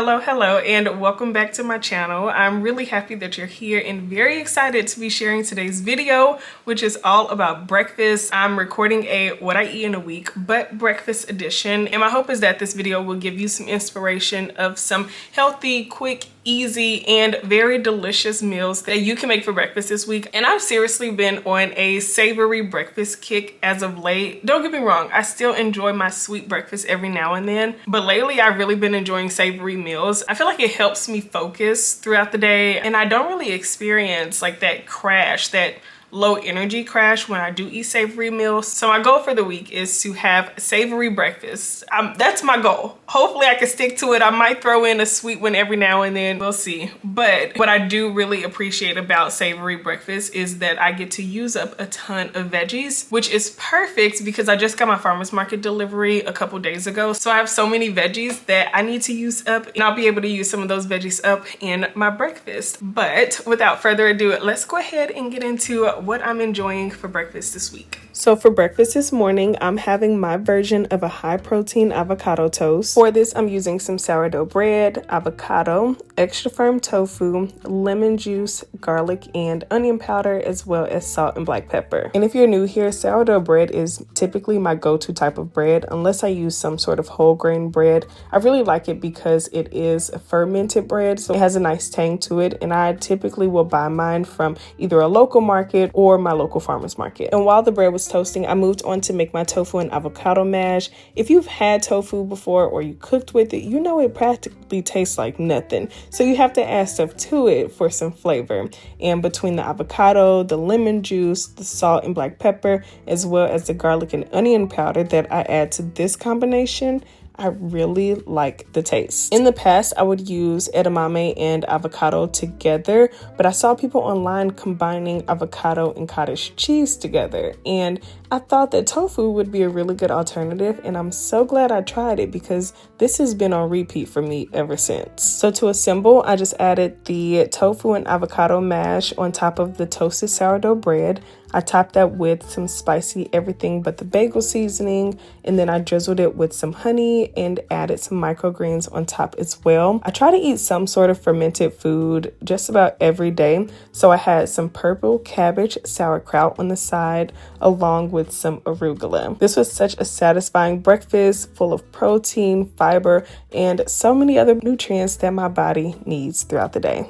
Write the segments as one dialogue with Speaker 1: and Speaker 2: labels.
Speaker 1: Hello, and welcome back to my channel. I'm really happy that you're here and very excited to be sharing today's video, which is all about breakfast. I'm recording a what I eat in a week, but breakfast edition. And my hope is that this video will give you some inspiration of some healthy, quick, easy, and very delicious meals that you can make for breakfast this week. And I've seriously been on a savory breakfast kick as of late. Don't get me wrong, I still enjoy my sweet breakfast every now and then, but lately I've really been enjoying savory meals. I feel like it helps me focus throughout the day, and I don't really experience like that crash, that low energy crash when I do eat savory meals. So my goal for the week is to have savory breakfast. That's my goal. Hopefully I can stick to it. I might throw in a sweet one every now and then, we'll see. But what I do really appreciate about savory breakfast is that I get to use up a ton of veggies, which is perfect because I just got my farmer's market delivery a couple days ago. So I have so many veggies that I need to use up, and I'll be able to use some of those veggies up in my breakfast. But without further ado, let's go ahead and get into what I'm enjoying for breakfast this week. So for breakfast this morning, I'm having my version of a high protein avocado toast. For this, I'm using some sourdough bread, avocado, extra firm tofu, lemon juice, garlic, and onion powder, as well as salt and black pepper. And if you're new here, sourdough bread is typically my go-to type of bread, unless I use some sort of whole grain bread. I really like it because it is a fermented bread, so it has a nice tang to it, and I typically will buy mine from either a local market or my local farmer's market. And while the bread was toasting, I moved on to make my tofu and avocado mash. If you've had tofu before or you cooked with it, you know it practically tastes like nothing. So you have to add stuff to it for some flavor. And between the avocado, the lemon juice, the salt and black pepper, as well as the garlic and onion powder that I add to this combination, I really like the taste. In the past, I would use edamame and avocado together, but I saw people online combining avocado and cottage cheese together, and I thought that tofu would be a really good alternative, and I'm so glad I tried it because this has been on repeat for me ever since. So to assemble, I just added the tofu and avocado mash on top of the toasted sourdough bread. I topped that with some spicy everything but the bagel seasoning, and then I drizzled it with some honey and added some microgreens on top as well. I try to eat some sort of fermented food just about every day, so I had some purple cabbage sauerkraut on the side along with some arugula. This was such a satisfying breakfast full of protein, fiber, and so many other nutrients that my body needs throughout the day.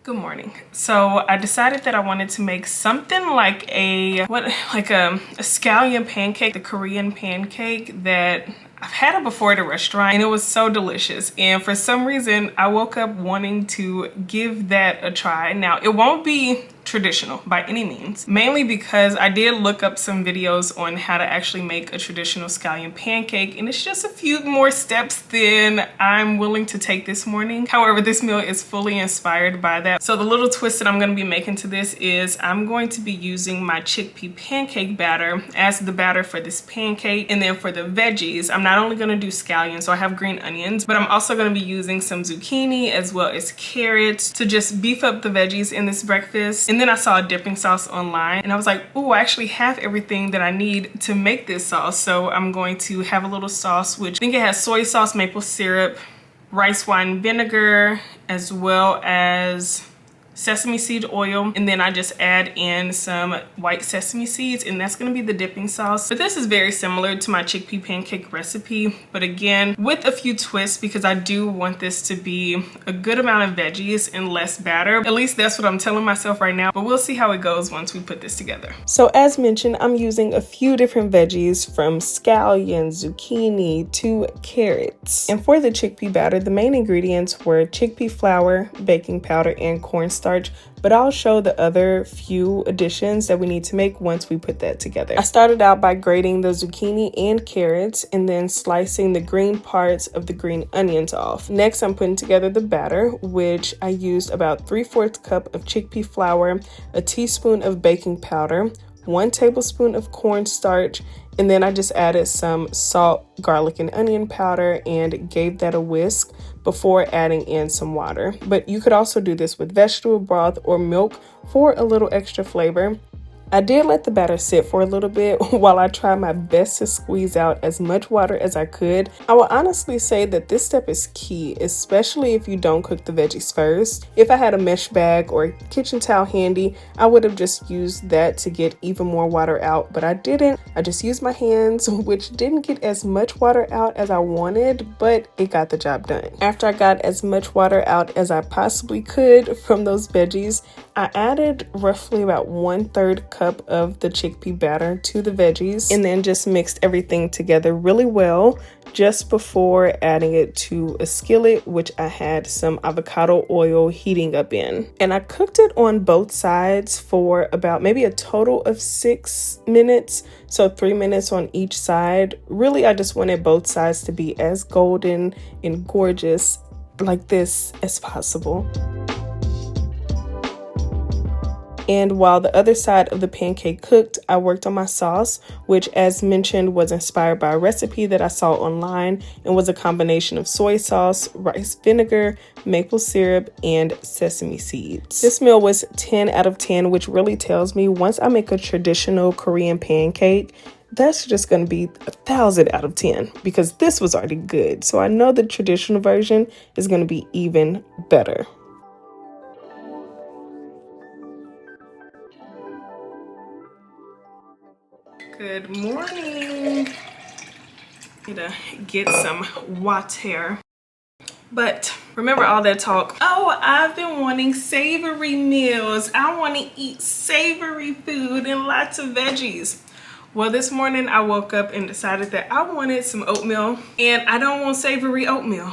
Speaker 1: Good morning. So I decided that I wanted to make something like a scallion pancake, the Korean pancake that I've had it before at a restaurant, and it was so delicious. And for some reason, I woke up wanting to give that a try. Now, it won't be traditional by any means, mainly because I did look up some videos on how to actually make a traditional scallion pancake, and it's just a few more steps than I'm willing to take this morning. However, this meal is fully inspired by that. So the little twist that I'm going to be making to this is I'm going to be using my chickpea pancake batter as the batter for this pancake, and then for the veggies, I'm not only going to do scallions, so I have green onions, but I'm also going to be using some zucchini as well as carrots to just beef up the veggies in this breakfast. And then I saw a dipping sauce online, and I was like, oh, I actually have everything that I need to make this sauce. So I'm going to have a little sauce, which I think it has soy sauce, maple syrup, rice wine vinegar, as well as sesame seed oil, and then I just add in some white sesame seeds, and that's going to be the dipping sauce. But this is very similar to my chickpea pancake recipe, but again with a few twists because I do want this to be a good amount of veggies and less batter. At least that's what I'm telling myself right now, but we'll see how it goes once we put this together. So as mentioned, I'm using a few different veggies, from scallion, zucchini to carrots. And for the chickpea batter, the main ingredients were chickpea flour, baking powder, and cornstarch, but I'll show the other few additions that we need to make once we put that together. I started out by grating the zucchini and carrots and then slicing the green parts of the green onions off. Next, I'm putting together the batter, which I used about 3/4 cup of chickpea flour, a teaspoon of baking powder, 1 tablespoon of cornstarch, and then I just added some salt, garlic, and onion powder and gave that a whisk before adding in some water. But you could also do this with vegetable broth or milk for a little extra flavor. I did let the batter sit for a little bit while I tried my best to squeeze out as much water as I could. I will honestly say that this step is key, especially if you don't cook the veggies first. If I had a mesh bag or a kitchen towel handy, I would have just used that to get even more water out, but I didn't. I just used my hands, which didn't get as much water out as I wanted, but it got the job done. After I got as much water out as I possibly could from those veggies, I added roughly about 1/3 cup of the chickpea batter to the veggies and then just mixed everything together really well just before adding it to a skillet, which I had some avocado oil heating up in. And I cooked it on both sides for about maybe a total of 6 minutes, so 3 minutes on each side. Really, I just wanted both sides to be as golden and gorgeous like this as possible. And while the other side of the pancake cooked, I worked on my sauce, which as mentioned was inspired by a recipe that I saw online and was a combination of soy sauce, rice vinegar, maple syrup, and sesame seeds. This meal was 10 out of 10, which really tells me once I make a traditional Korean pancake, that's just going to be 1,000 out of 10 because this was already good. So I know the traditional version is going to be even better. Good morning. Need to get some water. But remember all that talk. Oh, I've been wanting savory meals. I want to eat savory food and lots of veggies. Well, this morning I woke up and decided that I wanted some oatmeal, and I don't want savory oatmeal.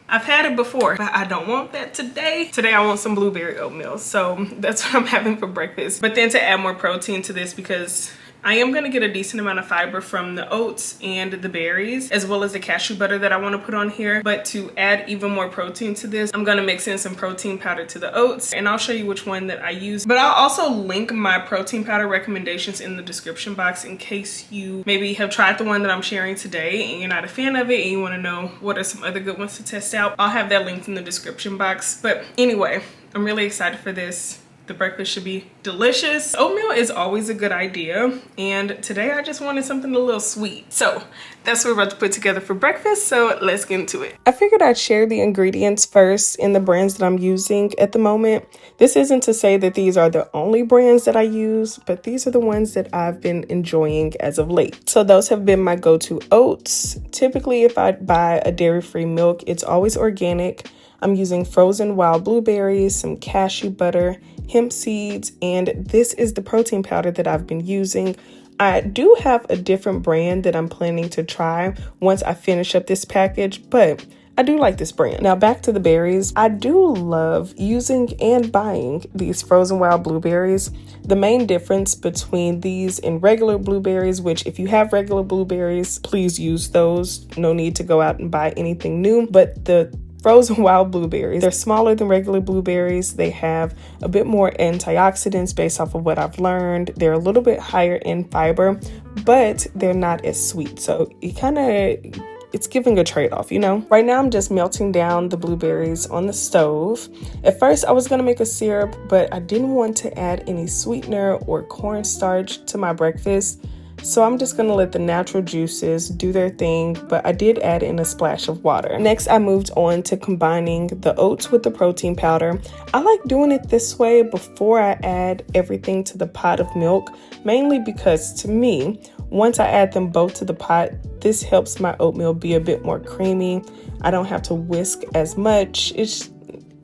Speaker 1: I've had it before, but I don't want that today. Today I want some blueberry oatmeal. So that's what I'm having for breakfast. But then to add more protein to this, because I am gonna get a decent amount of fiber from the oats and the berries, as well as the cashew butter that I wanna put on here. But to add even more protein to this, I'm gonna mix in some protein powder to the oats, and I'll show you which one that I use. But I'll also link my protein powder recommendations in the description box in case you maybe have tried the one that I'm sharing today and you're not a fan of it and you wanna know what are some other good ones to test out. I'll have that linked in the description box. But anyway, I'm really excited for this. The breakfast should be delicious. Oatmeal is always a good idea, and today I just wanted something a little sweet. So that's what we're about to put together for breakfast, so let's get into it. I figured I'd share the ingredients first in the brands that I'm using at the moment. This isn't to say that these are the only brands that I use, but these are the ones that I've been enjoying as of late. So those have been my go-to oats. Typically, if I buy a dairy-free milk, it's always organic. I'm using frozen wild blueberries, some cashew butter, hemp seeds, and this is the protein powder that I've been using. I do have a different brand that I'm planning to try once I finish up this package, but I do like this brand. Now back to the berries. I do love using and buying these frozen wild blueberries. The main difference between these and regular blueberries, which if you have regular blueberries, please use those. No need to go out and buy anything new, but the frozen wild blueberries, they're smaller than regular blueberries. They have a bit more antioxidants based off of what I've learned. They're a little bit higher in fiber, but they're not as sweet. So it's giving a trade-off, you know? Right now I'm just melting down the blueberries on the stove. At first I was gonna make a syrup, but I didn't want to add any sweetener or cornstarch to my breakfast. So I'm just gonna let the natural juices do their thing, but I did add in a splash of water. Next, I moved on to combining the oats with the protein powder. I like doing it this way before I add everything to the pot of milk, mainly because to me, once I add them both to the pot, this helps my oatmeal be a bit more creamy. I don't have to whisk as much. It's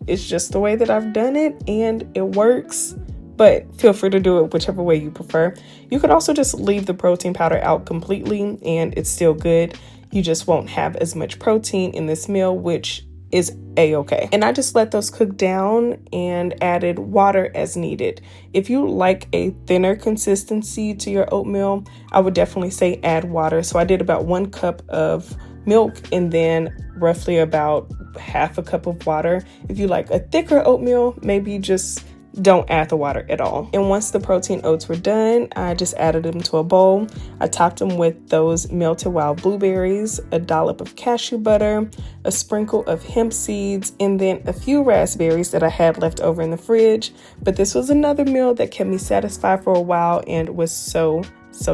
Speaker 1: just the way that I've done it and it works. But feel free to do it whichever way you prefer. You could also just leave the protein powder out completely and it's still good. You just won't have as much protein in this meal, which is a-okay. And I just let those cook down and added water as needed. If you like a thinner consistency to your oatmeal, I would definitely say add water. So I did about 1 cup of milk and then roughly about half a cup of water. If you like a thicker oatmeal, maybe just don't add the water at all. And once the protein oats were done, I just added them to a bowl. I topped them with those melted wild blueberries, a dollop of cashew butter, a sprinkle of hemp seeds, and then a few raspberries that I had left over in the fridge. But this was another meal that kept me satisfied for a while and was so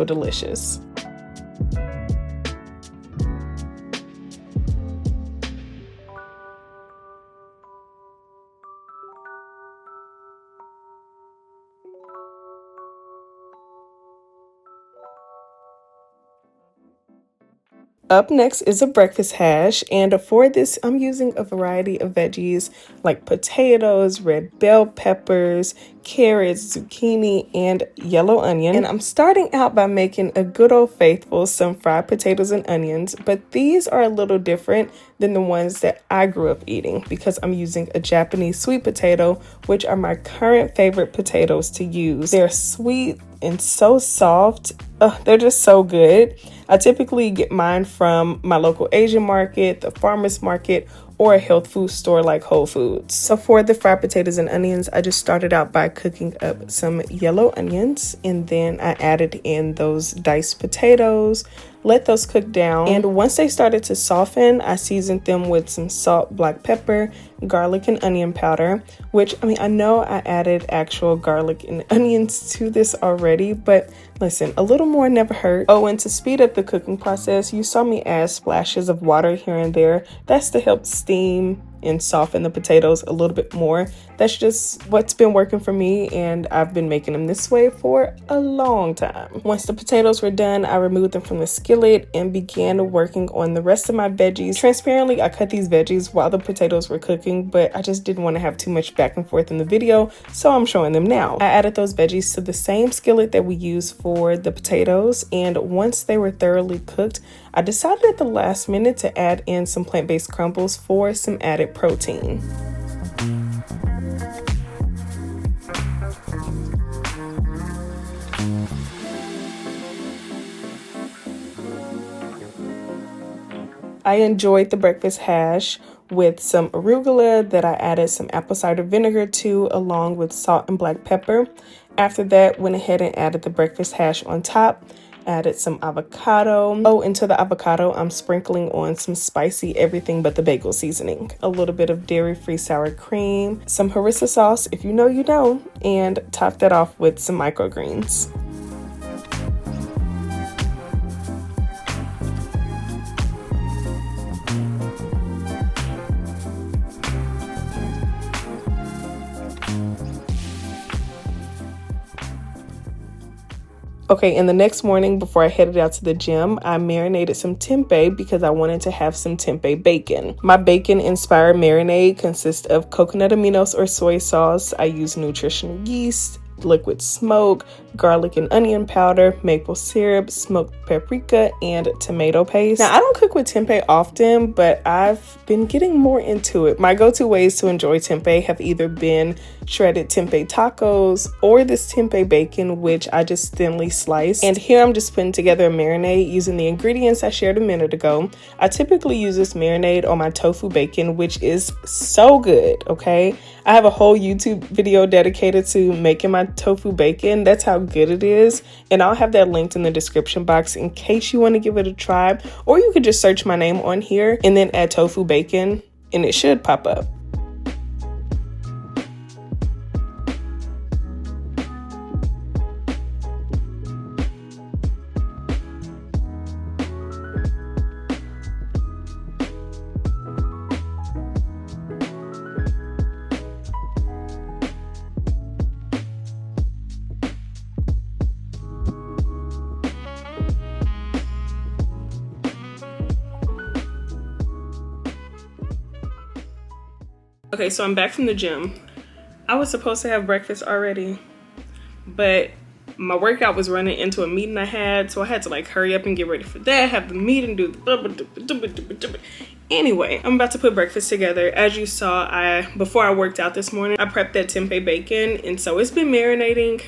Speaker 1: delicious. Up next is a breakfast hash, and for this I'm using a variety of veggies like potatoes, red bell peppers, carrots, zucchini, and yellow onion. And I'm starting out by making a good old faithful some fried potatoes and onions, but these are a little different than the ones that I grew up eating because I'm using a Japanese sweet potato, which are my current favorite potatoes to use. They're sweet and so soft. They're just so good. I typically get mine from my local Asian market, the farmer's market, or a health food store like Whole Foods. So for the fried potatoes and onions, I just started out by cooking up some yellow onions, and then I added in those diced potatoes, let those cook down, and once they started to soften, I seasoned them with some salt, black pepper, garlic, and onion powder, which, I know I added actual garlic and onions to this already, but listen, a little more never hurt. Oh, and to speed up the cooking process, you saw me add splashes of water here and there. That's to help steam and soften the potatoes a little bit more. That's just what's been working for me, and I've been making them this way for a long time. Once the potatoes were done, I removed them from the skillet and began working on the rest of my veggies. Transparently, I cut these veggies while the potatoes were cooking, but I just didn't want to have too much back and forth in the video, so I'm showing them now. I added those veggies to the same skillet that we used for the potatoes, and once they were thoroughly cooked, I decided at the last minute to add in some plant-based crumbles for some added protein. I enjoyed the breakfast hash with some arugula that I added some apple cider vinegar to, along with salt and black pepper. After that, went ahead and added the breakfast hash on top. Added some avocado. Oh, and to the avocado, I'm sprinkling on some spicy everything but the bagel seasoning. A little bit of dairy-free sour cream, some harissa sauce, if you know, you know, and top that off with some microgreens. Okay, and the next morning before I headed out to the gym, I marinated some tempeh because I wanted to have some tempeh bacon. My bacon-inspired marinade consists of coconut aminos or soy sauce. I use nutritional yeast, liquid smoke, garlic and onion powder, maple syrup, smoked paprika, and tomato paste. Now, I don't cook with tempeh often, but I've been getting more into it. My go-to ways to enjoy tempeh have either been shredded tempeh tacos or this tempeh bacon, which I just thinly slice. And here I'm just putting together a marinade using the ingredients I shared a minute ago. I typically use this marinade on my tofu bacon, which is so good, okay? I have a whole YouTube video dedicated to making my tofu bacon. That's how good it is, and I'll have that linked in the description box in case you want to give it a try, or you could just search my name on here and then add tofu bacon and it should pop up. Okay, so I'm back from the gym. I was supposed to have breakfast already, but my workout was running into a meeting I had, so I had to like hurry up and get ready for that, have the meeting, do the anyway, I'm about to put breakfast together. As you saw, before I worked out this morning, I prepped that tempeh bacon, and so it's been marinating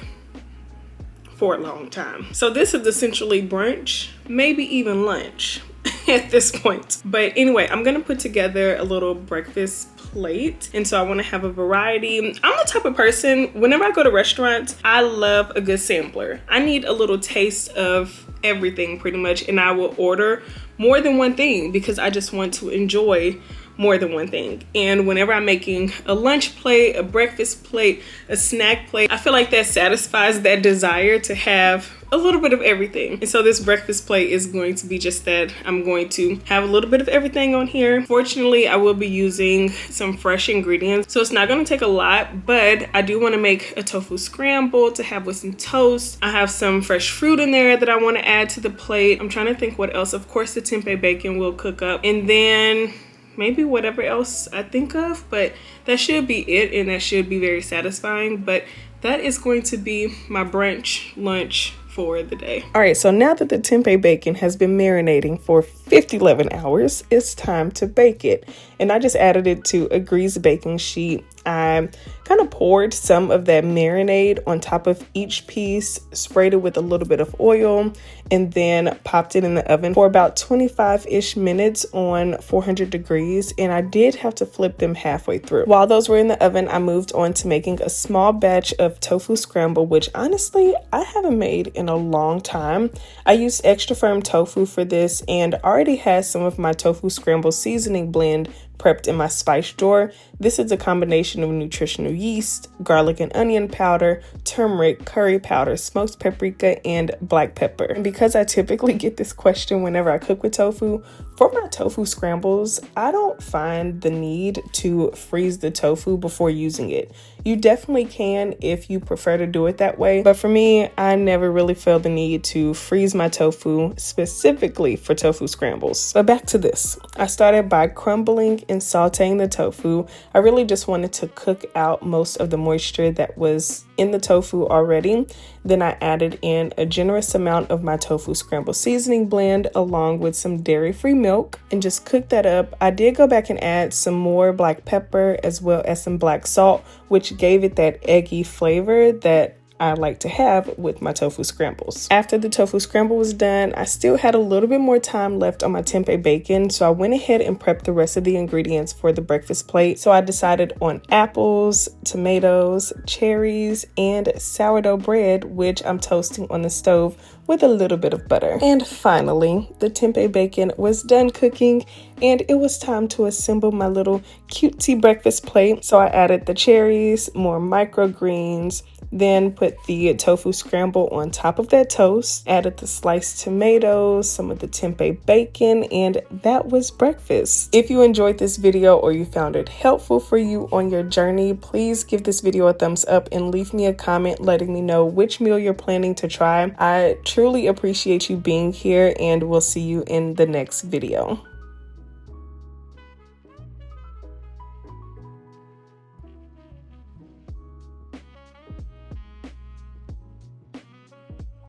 Speaker 1: for a long time. So this is essentially brunch, maybe even lunch at this point. But anyway, I'm gonna put together a little breakfast plate. And so I want to have a variety. I'm the type of person, whenever I go to restaurants, I love a good sampler. I need a little taste of everything pretty much, and I will order more than one thing because I just want to enjoy more than one thing. And whenever I'm making a lunch plate, a breakfast plate, a snack plate, I feel like that satisfies that desire to have a little bit of everything. And so this breakfast plate is going to be just that. I'm going to have a little bit of everything on here. Fortunately, I will be using some fresh ingredients, so it's not going to take a lot, but I do want to make a tofu scramble to have with some toast. I have some fresh fruit in there that I want to add to the plate. I'm trying to think what else. Of course, the tempeh bacon will cook up, and then maybe whatever else I think of, but that should be it, and that should be very satisfying. But that is going to be my brunch lunch for the day. All right, so now that the tempeh bacon has been marinating for 11 hours, it's time to bake it. And I just added it to a greased baking sheet. I kind of poured some of that marinade on top of each piece, sprayed it with a little bit of oil, and then popped it in the oven for about 25-ish minutes on 400 degrees. And I did have to flip them halfway through. While those were in the oven, I moved on to making a small batch of tofu scramble, which honestly, I haven't made in a long time. I used extra firm tofu for this and already had some of my tofu scramble seasoning blend prepped in my spice drawer. This is a combination of nutritional yeast, garlic and onion powder, turmeric, curry powder, smoked paprika, and black pepper. And because I typically get this question whenever I cook with tofu, for my tofu scrambles, I don't find the need to freeze the tofu before using it. You definitely can if you prefer to do it that way, but for me, I never really feel the need to freeze my tofu specifically for tofu scrambles. But back to this. I started by crumbling and sauteing the tofu. I really just wanted to cook out most of the moisture that was in the tofu already. Then I added in a generous amount of my tofu scramble seasoning blend along with some dairy-free milk and just cooked that up. I did go back and add some more black pepper as well as some black salt, which gave it that eggy flavor that I like to have with my tofu scrambles. After the tofu scramble was done, I still had a little bit more time left on my tempeh bacon, so I went ahead and prepped the rest of the ingredients for the breakfast plate. So I decided on apples, tomatoes, cherries, and sourdough bread, which I'm toasting on the stove with a little bit of butter. And finally, the tempeh bacon was done cooking, and it was time to assemble my little cutesy breakfast plate. So I added the cherries, more microgreens, then put the tofu scramble on top of that toast, added the sliced tomatoes, some of the tempeh bacon, and that was breakfast. If you enjoyed this video or you found it helpful for you on your journey, please give this video a thumbs up and leave me a comment letting me know which meal you're planning to try. I truly appreciate you being here, and we'll see you in the next video.